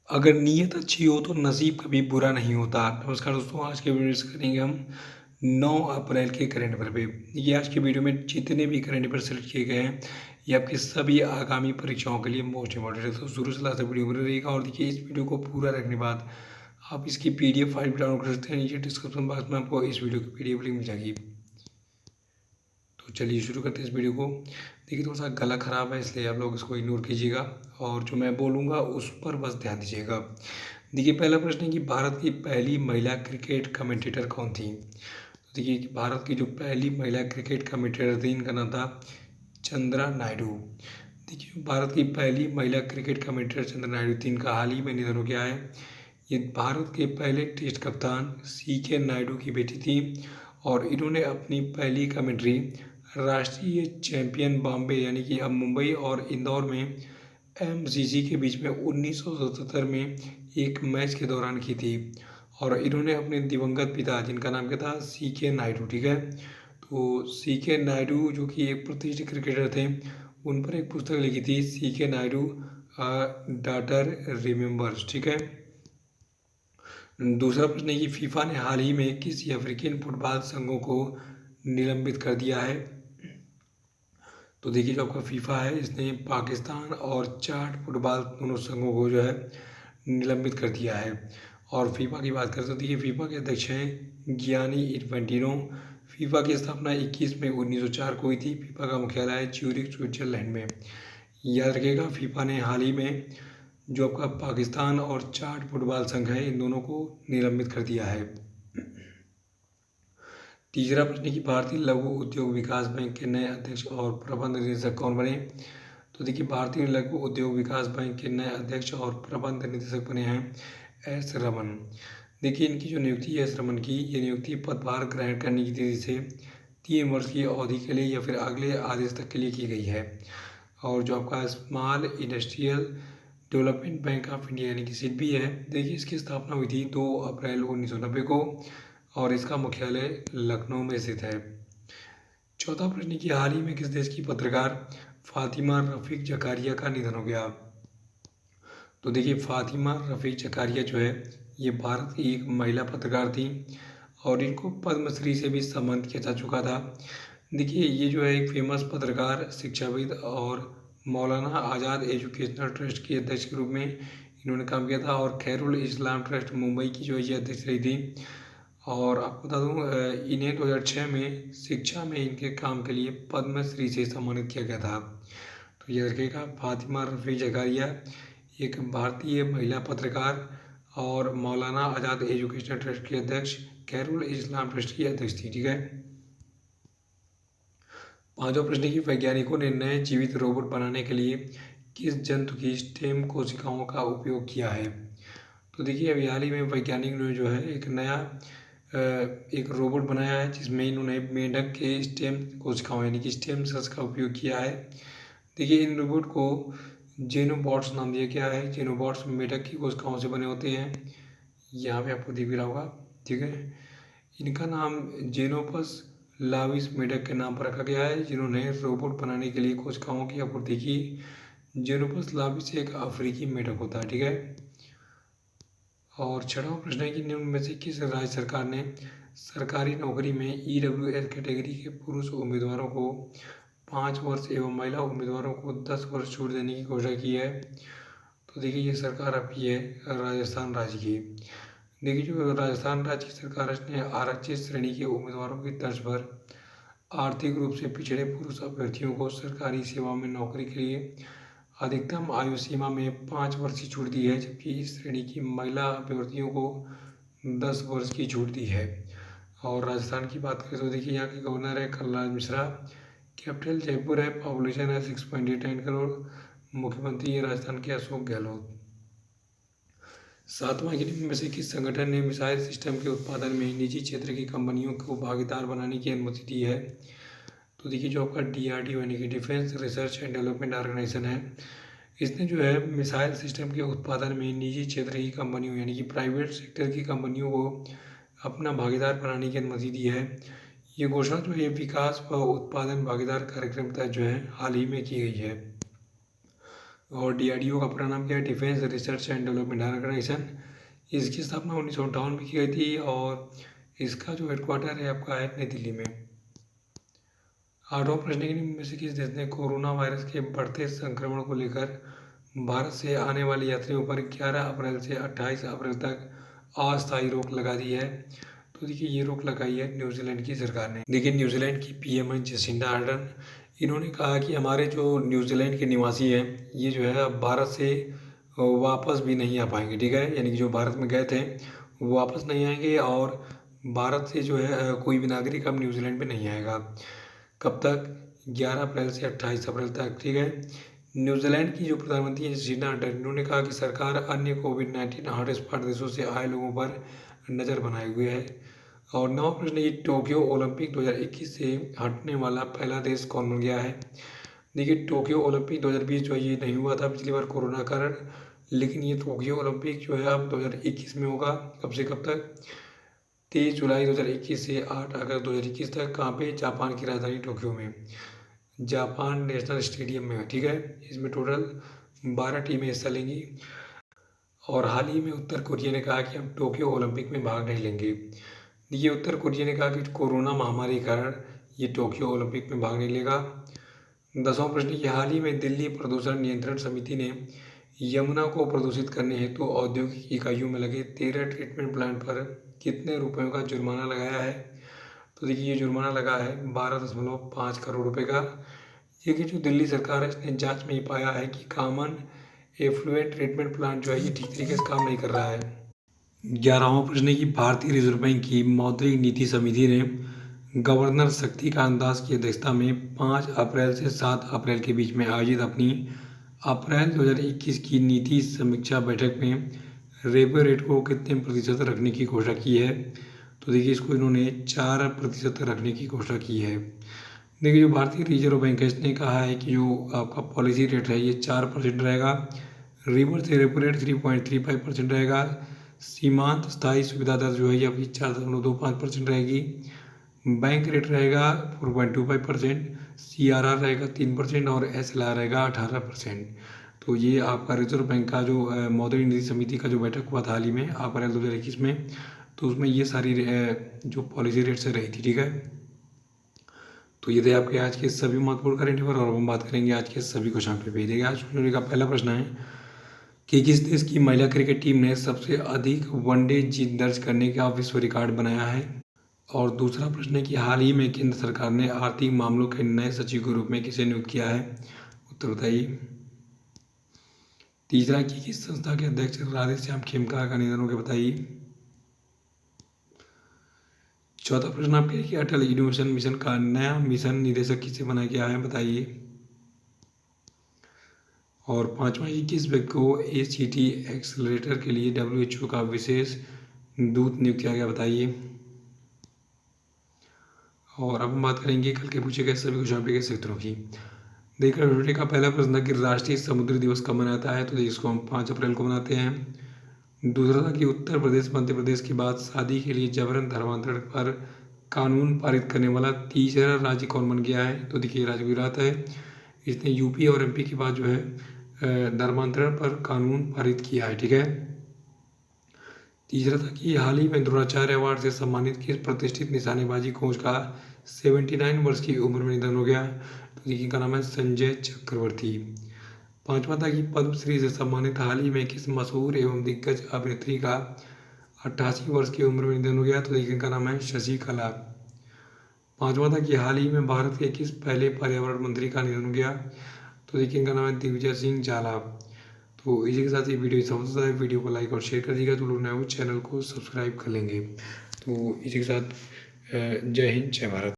अगर नीयत अच्छी हो तो नसीब कभी बुरा नहीं होता। नमस्कार दोस्तों, आज के वीडियो से करेंगे हम 9 अप्रैल के करंट अफेयर पे। ये आज की वीडियो में जितने भी करंट अफेयर सेलेक्ट किए गए हैं, ये आपकी सभी आगामी परीक्षाओं के लिए मोस्ट इंपॉर्टेंट है। तो शुरू से लास्ट तक वीडियो बने रहेगा। और देखिए, इस वीडियो को पूरा देखने के बाद आप इसकी PDF फाइल भी डाउनलोड कर सकते हैं। नीचे डिस्क्रिप्शन बॉक्स में आपको इस वीडियो की PDF लिंक मिल जाएगी। तो चलिए शुरू करते हैं इस वीडियो को। देखिए, थोड़ा सा गला ख़राब है, इसलिए आप लोग इसको इग्नोर कीजिएगा और जो मैं बोलूँगा उस पर बस ध्यान दीजिएगा। देखिए, पहला प्रश्न है कि भारत की पहली महिला क्रिकेट कमेंटेटर कौन थी। तो देखिए कि भारत की जो पहली महिला क्रिकेट कमेंटेटर थी, इनका नाम था चंद्रा नायडू। देखिए, भारत की पहली महिला क्रिकेट कमेंटेटर चंद्रा नायडू थी। इनका हाल ही में निधन हो गया है। ये भारत के पहले टेस्ट कप्तान CK नायडू की बेटी थी और इन्होंने अपनी पहली कमेंट्री राष्ट्रीय चैंपियन बॉम्बे यानी कि अब मुंबई और इंदौर में MCC के बीच में 1977 में एक मैच के दौरान की थी। और इन्होंने अपने दिवंगत पिता, जिनका नाम क्या था, CK नायडू, ठीक है। तो CK नायडू जो कि एक प्रतिष्ठित क्रिकेटर थे, उन पर एक पुस्तक लिखी थी, CK नायडू डॉटर रिमेम्बर्स, ठीक है। दूसरा प्रश्न है कि फीफा ने हाल ही में किस अफ्रीकन फुटबॉल संघों को निलंबित कर दिया है। तो देखिए, जो आपका फीफा है, इसने पाकिस्तान और चार फुटबॉल दोनों संघों को जो है निलंबित कर दिया है। और फीफा की बात करें तो देखिए, फीफा के अध्यक्ष हैं गियानी इन्फेंटिनो। फीफा की स्थापना 21 मई 1904 को हुई थी। फीफा का मुख्यालय है ज्यूरिख, स्विट्जरलैंड में। याद रखिएगा, फीफा ने हाल ही में जो आपका पाकिस्तान और चार फुटबॉल संघ है, इन दोनों को निलंबित कर दिया है। तीसरा प्रश्न कि भारतीय लघु उद्योग विकास बैंक के नए अध्यक्ष और प्रबंध निदेशक कौन बने। तो देखिए, भारतीय लघु उद्योग विकास बैंक के नए अध्यक्ष और प्रबंध निदेशक बने हैं S रमन। देखिए, इनकी जो नियुक्ति है S रमन की, ये नियुक्ति पदभार ग्रहण करने की तिथि से 3 वर्ष की अवधि के लिए या फिर अगले आदेश तक के लिए की गई है। और जो आपका small industrial development bank of India यानी कि SIDBI है, देखिए इसकी स्थापना हुई थी 2 अप्रैल 1990 को और इसका मुख्यालय लखनऊ में स्थित है। चौथा प्रश्न कि हाल ही में किस देश की पत्रकार फातिमा रफीक जकारिया का निधन हो गया। तो देखिए, फातिमा रफीक जकारिया जो है, ये भारत की एक महिला पत्रकार थी और इनको पद्मश्री से भी सम्मानित किया जा चुका था। देखिए, ये जो है एक फेमस पत्रकार, शिक्षाविद और मौलाना आज़ाद एजुकेशनल ट्रस्ट की अध्यक्ष के रूप में इन्होंने काम किया था और खैरुल इस्लाम ट्रस्ट मुंबई की जो है ये अध्यक्ष रही थी। और आपको बता दूँ, इन्हें 2006 में शिक्षा में इनके काम के लिए पद्मश्री से सम्मानित किया गया था। तो ये रखिएगा, फातिमा रफीक जकारिया एक भारतीय महिला पत्रकार और मौलाना आज़ाद एजुकेशनल ट्रस्ट की अध्यक्ष, खैरुल इस्लाम ट्रस्ट की अध्यक्ष थी, ठीक है। पांचवा प्रश्न की वैज्ञानिकों ने नए जीवित रोबोट बनाने के लिए किस जंतु की स्टेम कोशिकाओं का उपयोग किया है। तो देखिए, अभी हाल ही में वैज्ञानिक ने जो है एक नया एक रोबोट बनाया है, जिसमें इन्होंने मेंढक के स्टेम कोशिकाओं यानी कि स्टेम सेल्स का उपयोग किया है। देखिए, इन रोबोट को जेनोबॉट्स नाम दिया गया है। जेनोबॉट्स मेंढक की कोशिकाओं से बने होते हैं। यहाँ पे आपको दिख भी रहा होगा, ठीक है। इनका नाम जेनोपस लाविस मेंढक के नाम पर रखा गया है, जिन्होंने रोबोट बनाने के लिए कोशिकाओं की आपूर्ति की। जेनोपस लाविस एक अफ्रीकी मेंढक होता है, ठीक है। और छठवां प्रश्न है कि निम्न में से किस राज्य सरकार ने सरकारी नौकरी में EWS कैटेगरी के पुरुष उम्मीदवारों को 5 वर्ष एवं महिला उम्मीदवारों को 10 वर्ष छूट देने की घोषणा की है। तो देखिए, ये सरकार आपकी है राजस्थान राज्य की। देखिए, जो राजस्थान राज्य की सरकार है, इसने आरक्षित श्रेणी के उम्मीदवारों की तर्ज पर आर्थिक रूप से पिछड़े पुरुष अभ्यर्थियों को सरकारी सेवा में नौकरी के लिए अधिकतम आयु सीमा में 5 वर्ष की छूट दी है, जबकि इस श्रेणी की महिला अभ्यर्थियों को 10 वर्ष की छूट दी है। और राजस्थान की बात करें तो देखिए, यहाँ के गवर्नर है कलराज मिश्रा, कैपिटल जयपुर है, पॉपुलेशन है 6.89 करोड़, मुख्यमंत्री है राजस्थान के अशोक गहलोत। सातवां कि निम्न में से किस संगठन ने मिसाइल सिस्टम के उत्पादन में निजी क्षेत्र की कंपनियों को भागीदार बनाने की अनुमति दी है। तो देखिए, जो आपका DRDO यानी कि defence research and development organisation है, इसने जो है मिसाइल सिस्टम के उत्पादन में निजी क्षेत्र की कंपनियों यानी कि प्राइवेट सेक्टर की कंपनियों को अपना भागीदार बनाने की अनुमति दी है। ये घोषणा जो है विकास व उत्पादन भागीदार कार्यक्रम तहत जो है हाल ही में की गई है। और DRDO का पूरा नाम क्या है, defence research and development organisation. इसकी स्थापना 1958 में की गई थी और इसका जो हेडक्वार्टर है आपका है नई दिल्ली में। 8वां प्रश्न है कि निम्न में से किस देश ने कोरोना वायरस के बढ़ते संक्रमण को लेकर भारत से आने वाले यात्रियों पर 11 अप्रैल से 28 अप्रैल तक अस्थायी रोक लगा दी है? तो देखिए ये रोक लगाई है न्यूजीलैंड की सरकार ने। देखिए न्यूजीलैंड की PM है जसिंडा आर्डर्न। इन्होंने कहा कि हमारे जो न्यूजीलैंड के निवासी हैं ये जो है अब भारत से वापस भी नहीं आ पाएंगे, ठीक है। यानी कि जो भारत में गए थे वो वापस नहीं आएंगे और भारत से जो है कोई भी नागरिक अब न्यूजीलैंड में नहीं आएगा। कब तक? 11 अप्रैल से 28 अप्रैल तक, ठीक है। न्यूजीलैंड की जो प्रधानमंत्री हैं जसिंडा आर्डर्न, इन्होंने कहा कि सरकार अन्य कोविड-19 हॉटस्पॉट देशों से आए लोगों पर नज़र बनाए हुए है। और 9वां प्रश्न ये टोक्यो ओलंपिक 2021 से हटने वाला पहला देश कौन बन गया है? देखिए टोक्यो ओलंपिक 2020 जो है ये नहीं हुआ था पिछली बार कोरोना कारण, लेकिन ये टोक्यो ओलंपिक जो है अब 2021 में होगा। कब से कब तक? 23 जुलाई 2021 से 8 अगस्त 2021 तक। कहाँ पे? जापान की राजधानी टोक्यो में, जापान नेशनल स्टेडियम में, ठीक है। इसमें टोटल 12 टीमें हिस्सा लेंगी। और हाल ही में उत्तर कोरिया ने कहा कि हम टोक्यो ओलंपिक में भाग नहीं लेंगे। देखिए उत्तर कोरिया ने कहा कि कोरोना महामारी के कारण ये टोक्यो ओलंपिक में भाग नहीं लेगा। 10वां प्रश्न कि हाल ही में दिल्ली प्रदूषण नियंत्रण समिति ने यमुना को प्रदूषित करने हेतु औद्योगिक इकाइयों में लगे 13 ट्रीटमेंट प्लांट पर कितने रुपयों का जुर्माना लगाया है? तो देखिए ये जुर्माना लगा है 12.5 करोड़ रुपए का। ये कि जो दिल्ली सरकार है इसने जांच में ही पाया है कि कॉमन एफ्लुएंट ट्रीटमेंट प्लांट जो है ये ठीक तरीके से काम नहीं कर रहा है। 11वां प्रश्न है कि भारतीय रिजर्व बैंक की मौद्रिक नीति समिति ने गवर्नर शक्तिकांत दास की अध्यक्षता में 5 अप्रैल से 7 अप्रैल के बीच में आयोजित अपनी अप्रैल 2021 की नीति समीक्षा बैठक में रेपो रेट को कितने प्रतिशत रखने की घोषणा की है? तो देखिए इसको इन्होंने 4% रखने की घोषणा की है। देखिए जो भारतीय रिजर्व बैंक है इसने कहा है कि जो आपका पॉलिसी रेट है ये 4% रहेगा, रिवर्स रेपो रेट 3.35% रहेगा, सीमांत स्थायी सुविधा दर जो है ये आपकी 4.25% रहेगी, बैंक रेट रहेगा 4.25%, CRR रहेगा 3% और SLR रहेगा 18%। तो ये आपका रिजर्व बैंक का जो मौद्रिक नीति समिति का जो बैठक हुआ था हाल ही में अप्रैल 2021 में, तो उसमें ये सारी जो पॉलिसी रेट से रही थी, ठीक है। तो ये थे आपके आज के सभी महत्वपूर्ण करंट अफेयर और हम बात करेंगे आज के सभी क्वेश्चन पे। भेजिएगा आज का पहला प्रश्न है कि किस देश की महिला क्रिकेट टीम ने सबसे अधिक वनडे जीत दर्ज करने का विश्व रिकॉर्ड बनाया है? और दूसरा प्रश्न है कि हाल ही में केंद्र सरकार ने आर्थिक मामलों के नए सचिव के रूप में किसे नियुक्त किया है? उत्तर बताइए। तीसरा कि किस संस्था के अध्यक्ष राधेश्याम खेमका का निधन हो गया? बताइए। चौथा प्रश्न आपके कि अटल इनोवेशन मिशन का नया मिशन निदेशक किसे बनाया गया है? बताइए। और पांचवा कि किस व्यक्ति को ACT एक्सेलरेटर के लिए WHO का विशेष दूत नियुक्त किया गया? बताइए। और अब हम बात करेंगे कल के पूछे गए सभी क्वेश्चन के सेक्टरों की। देखिए वीडियो का पहला प्रश्न था कि राष्ट्रीय समुद्री दिवस कब मनाता है? तो इसको हम 5 अप्रैल को मनाते हैं। दूसरा था कि उत्तर प्रदेश मध्य प्रदेश के बाद शादी के लिए जबरन धर्मांतरण पर कानून पारित करने वाला तीसरा राज्य कौन बन गया है? तो देखिए राज्य गुजरात है। इसने UP और MP के बाद जो है धर्मांतरण पर कानून पारित किया है, ठीक है। तीसरा था कि हाल ही में द्रोणाचार्य अवार्ड से सम्मानित किस प्रतिष्ठित निशानेबाजी कोच का 79 वर्ष की उम्र में निधन हो गया? तो देखिए इनका नाम है संजय चक्रवर्ती। पांचवा था कि पद्मश्री से सम्मानित हाल ही में किस मशहूर एवं दिग्गज अभिनेत्री का 88 वर्ष की उम्र में निधन हो गया? तो देखिए इनका नाम है शशि कला। पांचवा था कि हाल ही में भारत के किस पहले पर्यावरण मंत्री का निधन हो गया? तो देखिए इनका नाम है दिग्विजय सिंह झाला। तो इसी के साथ ये वीडियो समझ है, वीडियो को लाइक और शेयर कर दीजिएगा। तो लोग नए वो चैनल को सब्सक्राइब कर लेंगे। तो इसी के साथ जय हिंद जय भारत।